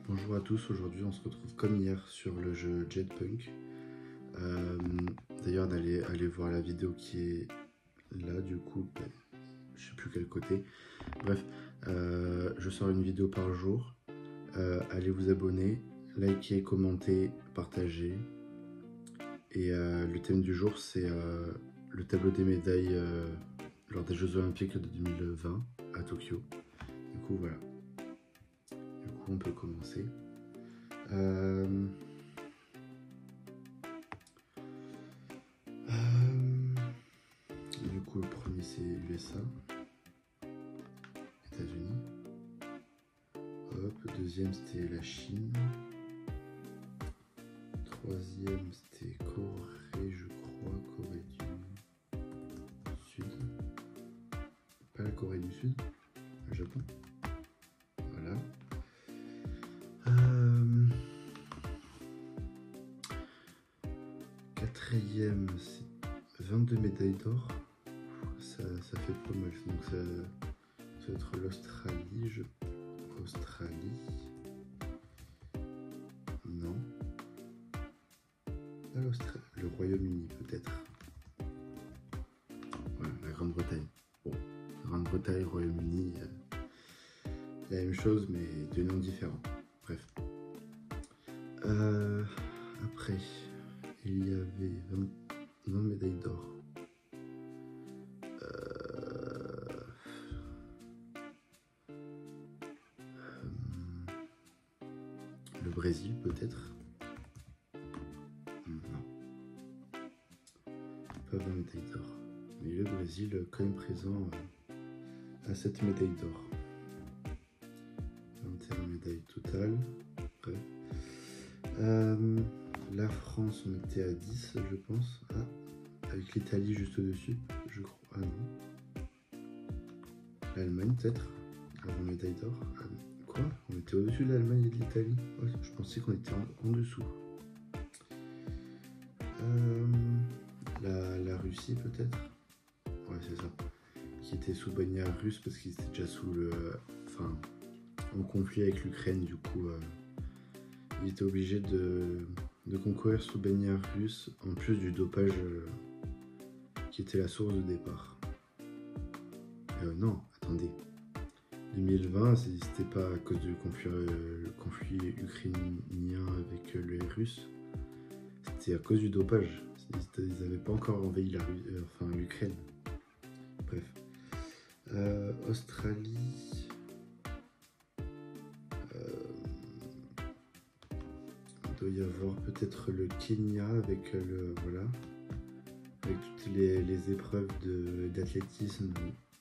Bonjour à tous, aujourd'hui on se retrouve comme hier sur le jeu Jetpunk. D'ailleurs allez voir la vidéo qui est là du coup, je sais plus quel côté. Bref, je sors une vidéo par jour, allez vous abonner, liker, commenter, partager. Et le thème du jour c'est le tableau des médailles lors des Jeux Olympiques de 2020 à Tokyo. Du coup voilà, du coup on peut commencer. Du coup, le premier c'est USA, États-Unis. Hop, deuxième c'était la Chine. Troisième c'était Corée, je crois, Corée du Sud. Pas la Corée du Sud, le Japon. Voilà. Quatrième c'est 22 médailles d'or. Ça fait pas mal, donc ça va être l'Australie, Australie. Non. Pas l'Australie, le Royaume-Uni peut-être. Voilà, la Grande-Bretagne. Bon, Grande-Bretagne, Royaume-Uni, la même chose mais de noms différents. Bref. Après, il y avait 20 médailles d'or. Le Brésil peut-être. Non. Pas 20 médailles d'or. Mais le Brésil quand même présent à 7 médailles d'or. 21 médailles totales. Ouais. La France on était à 10 je pense. Ah, avec l'Italie juste au-dessus, je crois. Ah non. L'Allemagne peut-être. Avant médaille d'or. Ah, quoi? On était au-dessus de l'Allemagne et de l'Italie? Ouais, je pensais qu'on était en dessous. La Russie peut-être. Ouais c'est ça. Qui était sous bannière russe parce qu'ils étaient déjà sous le... Enfin, en conflit avec l'Ukraine du coup. Ils étaient obligés de concourir sous bannière russe en plus du dopage qui était la source de départ. Non, attendez. 2020, c'était pas à cause du conflit ukrainien avec les Russes, c'était à cause du dopage. Ils n'avaient pas encore envahi l'Ukraine. Bref. Australie. Il doit y avoir peut-être le Kenya avec avec toutes les épreuves d'athlétisme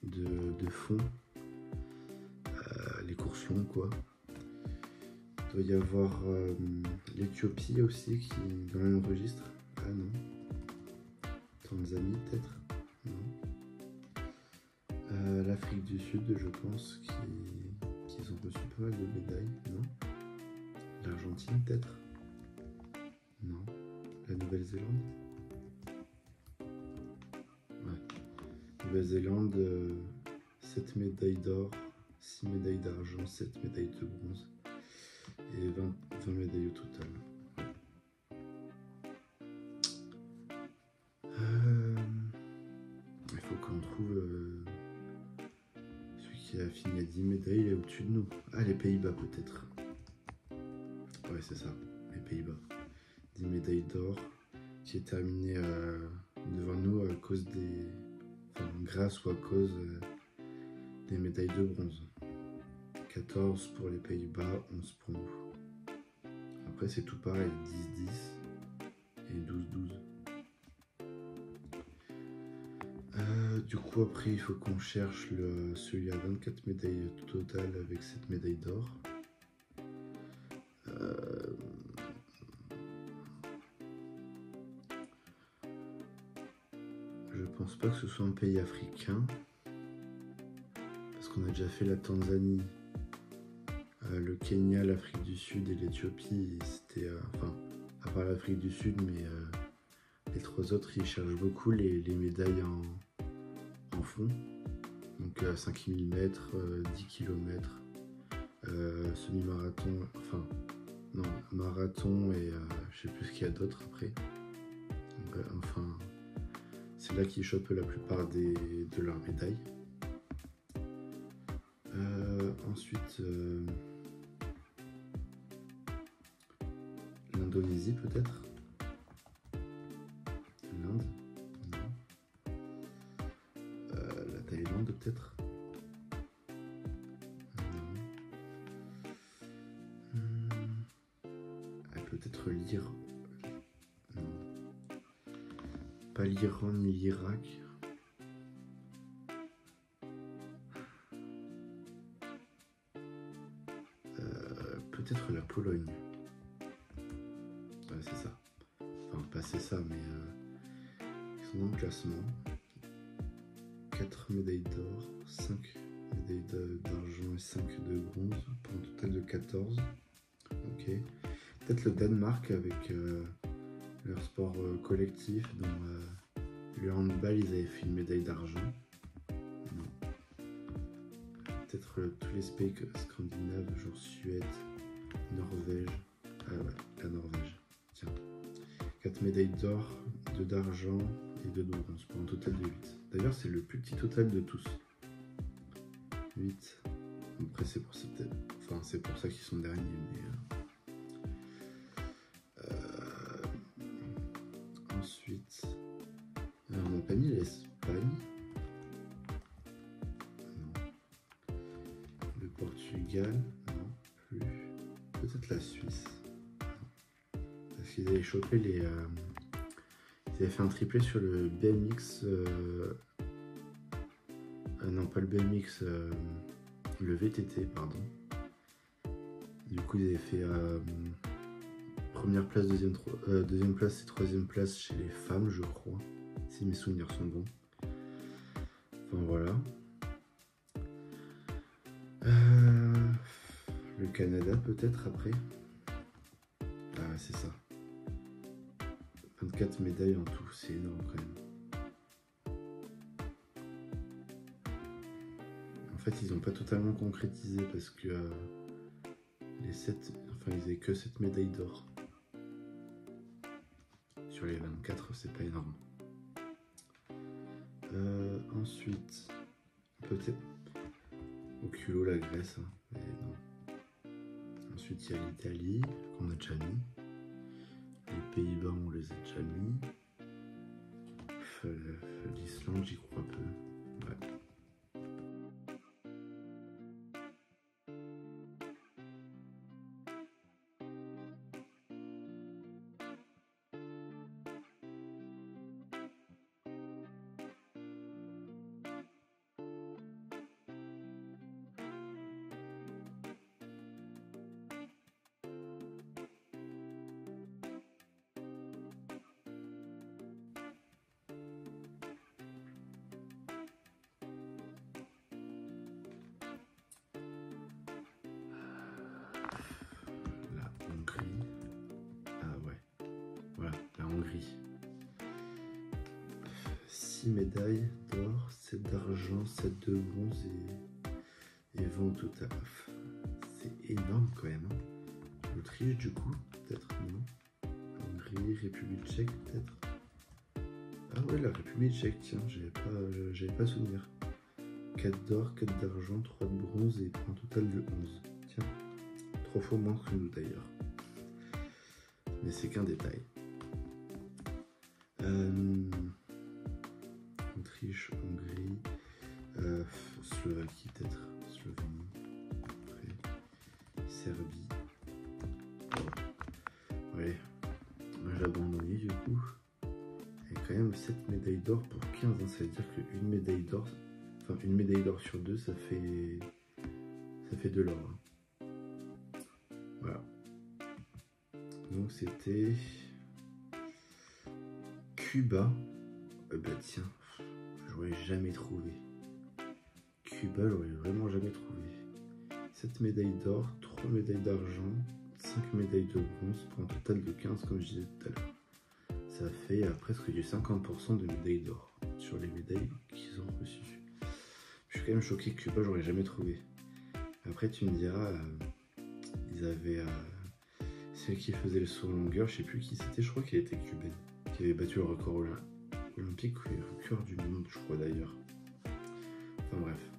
de fond. Les courses longues quoi. Il doit y avoir l'Éthiopie aussi qui est dans le même registre. Ah non. Tanzanie peut-être. Non. L'Afrique du Sud je pense qu'ils ont reçu pas mal de médailles. Non. L'Argentine peut-être. Non. La Nouvelle-Zélande. Ouais. Nouvelle-Zélande 7 médailles d'or, 6 médailles d'argent, 7 médailles de bronze et 20 médailles au total. Il faut qu'on trouve celui qui a fini à 10 médailles, il est au-dessus de nous. Ah, les Pays-Bas peut-être. Ouais, c'est ça, les Pays-Bas. 10 médailles d'or qui est terminé devant nous à cause des... Enfin, grâce ou à cause des médailles de bronze. 14 pour les Pays-Bas, 11 pour nous. Après c'est tout pareil, 10-10 et 12-12. Du coup après il faut qu'on cherche celui à 24 médailles totales avec 7 médailles d'or. Je pense pas que ce soit un pays africain. Parce qu'on a déjà fait la Tanzanie, le Kenya, l'Afrique du Sud et l'Éthiopie. C'était, enfin, à part l'Afrique du Sud, mais les trois autres, ils cherchent beaucoup les médailles en fond. Donc 5000 mètres, 10 km, semi-marathon, enfin, non, marathon et je sais plus ce qu'il y a d'autre après. Enfin, c'est là qu'ils chopent la plupart de leurs médailles. Ensuite, l'Indonésie peut-être. L'Inde, non. La Thaïlande peut-être. Peut-être l'Iran. Non. Pas l'Iran ni l'Irak. Peut-être la Pologne. Ouais, c'est ça. Enfin, pas c'est ça, mais ils sont dans le classement. 4 médailles d'or, 5 médailles d'argent et 5 de bronze, pour un total de 14. Ok. Peut-être le Danemark avec leur sport collectif, dont le handball, ils avaient fait une médaille d'argent. Peut-être tous les pays scandinaves, genre Suède, Norvège. Ah ouais, la Norvège. Tiens. 4 médailles d'or, 2 d'argent et 2 de bronze, pour un total de 8. D'ailleurs, c'est le plus petit total de tous. 8. Après, c'est pour ça, enfin, c'est pour ça qu'ils sont derniers. Mais, ensuite, on n'a pas mis l'Espagne. Non. Le Portugal. Non, plus. Peut-être la Suisse. Non. Parce qu'ils avaient chopé les... ils avaient fait un triplé sur le BMX... non, pas le BMX, le VTT, pardon. Du coup, ils avaient fait première place, deuxième place et troisième place chez les femmes, je crois, si mes souvenirs sont bons. Enfin, voilà. Le Canada, peut-être, après. Ah, c'est ça. 24 médailles en tout, c'est énorme quand même. En fait, ils n'ont pas totalement concrétisé parce que les 7, enfin, ils n'avaient que 7 médailles d'or. Sur les 24, c'est pas énorme. Ensuite, peut-être au culot la Grèce, hein, mais non. Ensuite, il y a l'Italie, qu'on a déjà mis. Les Pays-Bas, on les a déjà mis. L'Islande, j'y crois peu. Ouais. Hongrie. 6 médailles d'or, 7 d'argent, 7 de bronze et 20 au total. C'est énorme quand même. Hein. L'Autriche du coup, peut-être non. Hongrie, République tchèque peut-être. Ah ouais, la République tchèque, tiens, j'avais pas souvenir. 4 d'or, 4 d'argent, 3 de bronze et un total de 11. Tiens, 3 fois moins que nous d'ailleurs. Mais c'est qu'un détail. Autriche, Hongrie, Slovaquie peut-être, Slovénie, après, Serbie. Oh. Ouais, moi j'ai abandonné du coup. Il y a quand même 7 médailles d'or pour 15, hein. Ça veut dire qu'une médaille d'or, enfin une médaille d'or sur 2, ça fait de l'or. Hein. Voilà. Donc c'était Cuba. Bah tiens, j'aurais jamais trouvé. Cuba, j'aurais vraiment jamais trouvé. 7 médailles d'or, 3 médailles d'argent, 5 médailles de bronze pour un total de 15 comme je disais tout à l'heure. Ça fait presque du 50% de médailles d'or sur les médailles qu'ils ont reçues. Je suis quand même choqué que Cuba, j'aurais jamais trouvé. Après, tu me diras, ils avaient celle qui faisait le saut en longueur, je sais plus qui c'était, je crois qu'elle était cubaine, qui avait battu le record olympique et le record du monde, je crois d'ailleurs. Enfin bref.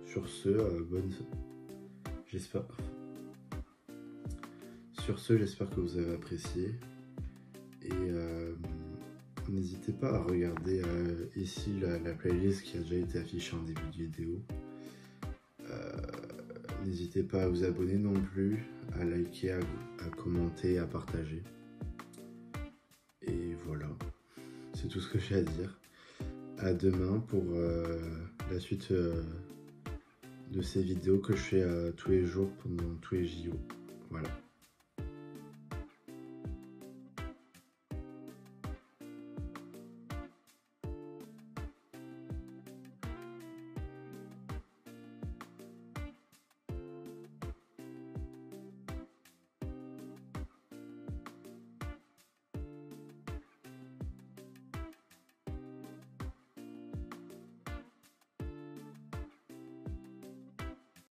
Sur ce, j'espère. Sur ce, j'espère que vous avez apprécié. Et n'hésitez pas à regarder ici la playlist qui a déjà été affichée en début de vidéo. N'hésitez pas à vous abonner non plus, à liker, à commenter, à partager. Et voilà, c'est tout ce que j'ai à dire. À demain pour la suite de ces vidéos que je fais tous les jours pendant tous les JO. Voilà.